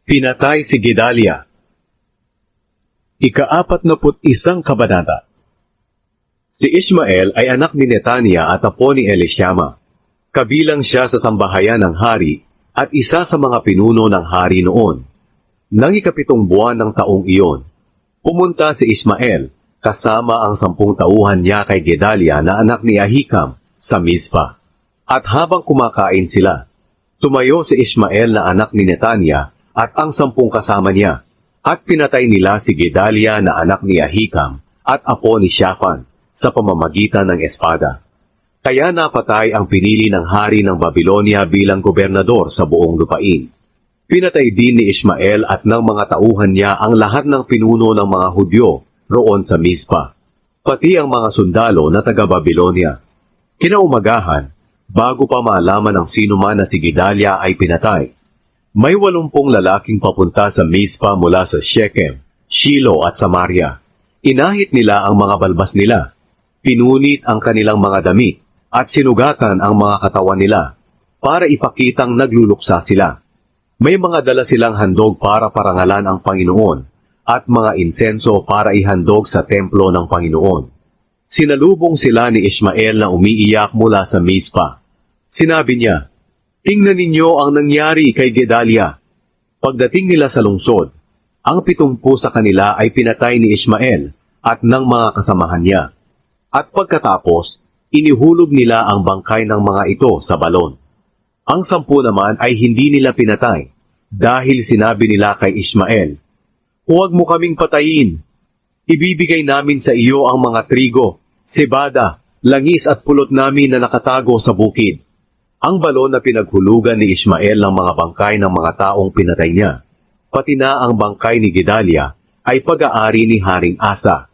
Pinatay si Gedalia. Ika-41 kabanata. Si Ismael ay anak ni Netania at apo ni Elishama. Kabilang siya sa sambahayan ng hari at isa sa mga pinuno ng hari noon. Nang ika-7 buwan ng taong iyon, pumunta si Ismael kasama ang 10 tauhan niya kay Gedalia na anak ni Ahikam sa Mizpa. At habang kumakain sila, tumayo si Ismael na anak ni Netania at ang 10 kasama niya, at pinatay nila si Gedalia na anak ni Ahikam at apo ni Shaphan sa pamamagitan ng espada. Kaya napatay ang pinili ng hari ng Babylonia bilang gobernador sa buong lupain. Pinatay din ni Ismael at ng mga tauhan niya ang lahat ng pinuno ng mga Hudyo roon sa Mizpa, pati ang mga sundalo na taga-Babylonia. Kinaumagahan, bago pa malaman ng sino man na si Gedalia ay pinatay, may 80 lalaking papunta sa Mizpa mula sa Shechem, Shilo at Samaria. Inahit nila ang mga balbas nila, pinunit ang kanilang mga damit, at sinugatan ang mga katawan nila para ipakitang nagluluksa sila. May mga dala silang handog para parangalan ang Panginoon at mga insenso para ihandog sa templo ng Panginoon. Sinalubong sila ni Ismael na umiiyak mula sa Mizpa. Sinabi niya, "Tingnan ninyo ang nangyari kay Gedalia." Pagdating nila sa lungsod, ang 70 sa kanila ay pinatay ni Ismael at ng mga kasamahan niya. At pagkatapos, inihulog nila ang bangkay ng mga ito sa balon. Ang 10 naman ay hindi nila pinatay dahil sinabi nila kay Ismael, "Huwag mo kaming patayin. Ibibigay namin sa iyo ang mga trigo, sebada, langis at pulot namin na nakatago sa bukid." Ang balon na pinaghulugan ni Ismael ng mga bangkay ng mga taong pinatay niya, pati na ang bangkay ni Gedalia, ay pag-aari ni Haring Asa.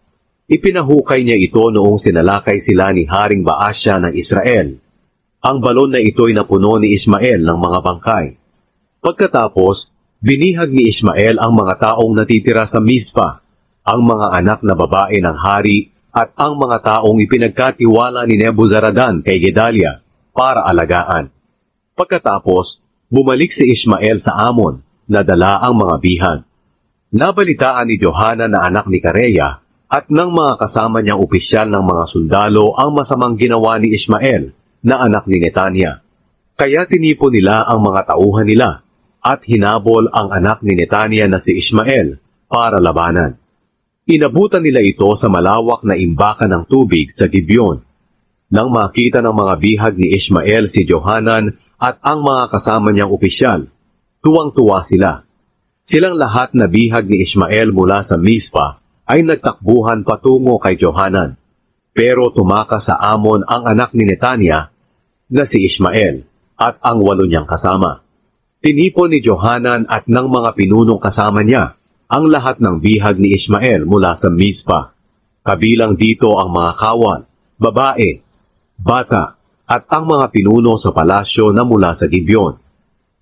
Ipinahukay niya ito noong sinalakay sila ni Haring Baasya ng Israel. Ang balon na ito'y napuno ni Ismael ng mga bangkay. Pagkatapos, binihag ni Ismael ang mga taong natitira sa Mizpa, ang mga anak na babae ng hari at ang mga taong ipinagkatiwala ni Nebuzaradan kay Gedalia para alagaan. Pagkatapos, bumalik si Ismael sa Amon na dala ang mga bihag. Nabalitaan ni Johanan na anak ni Kareya at ng mga kasama niyang opisyal ng mga sundalo ang masamang ginawa ni Ismael na anak ni Netania. Kaya tinipon nila ang mga tauhan nila at hinabol ang anak ni Netania na si Ismael para labanan. Inabutan nila ito sa malawak na imbakan ng tubig sa Gibeon. Nang makita ng mga bihag ni Ismael si Johanan at ang mga kasama niyang opisyal, tuwang-tuwa sila. Silang lahat na bihag ni Ismael mula sa Mizpa ay nagtakbuhan patungo kay Johanan. Pero tumakas sa Amon ang anak ni Netania na si Ismael at ang 8 niyang kasama. Tinipon ni Johanan at ng mga pinunong kasama niya ang lahat ng bihag ni Ismael mula sa Mizpa. Kabilang dito ang mga kawan, babae, bata, at ang mga pinuno sa palasyo na mula sa Gibeon.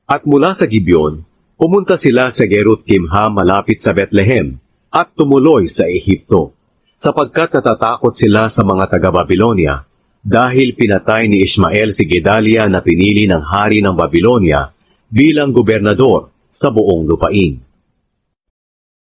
At mula sa Gibeon, pumunta sila sa Gerut Kimha malapit sa Bethlehem at tumuloy sa Ehipto, sapagkat natatakot sila sa mga taga-Babylonia dahil pinatay ni Ismael si Gedalia na pinili ng hari ng Babylonia bilang gobernador sa buong lupain.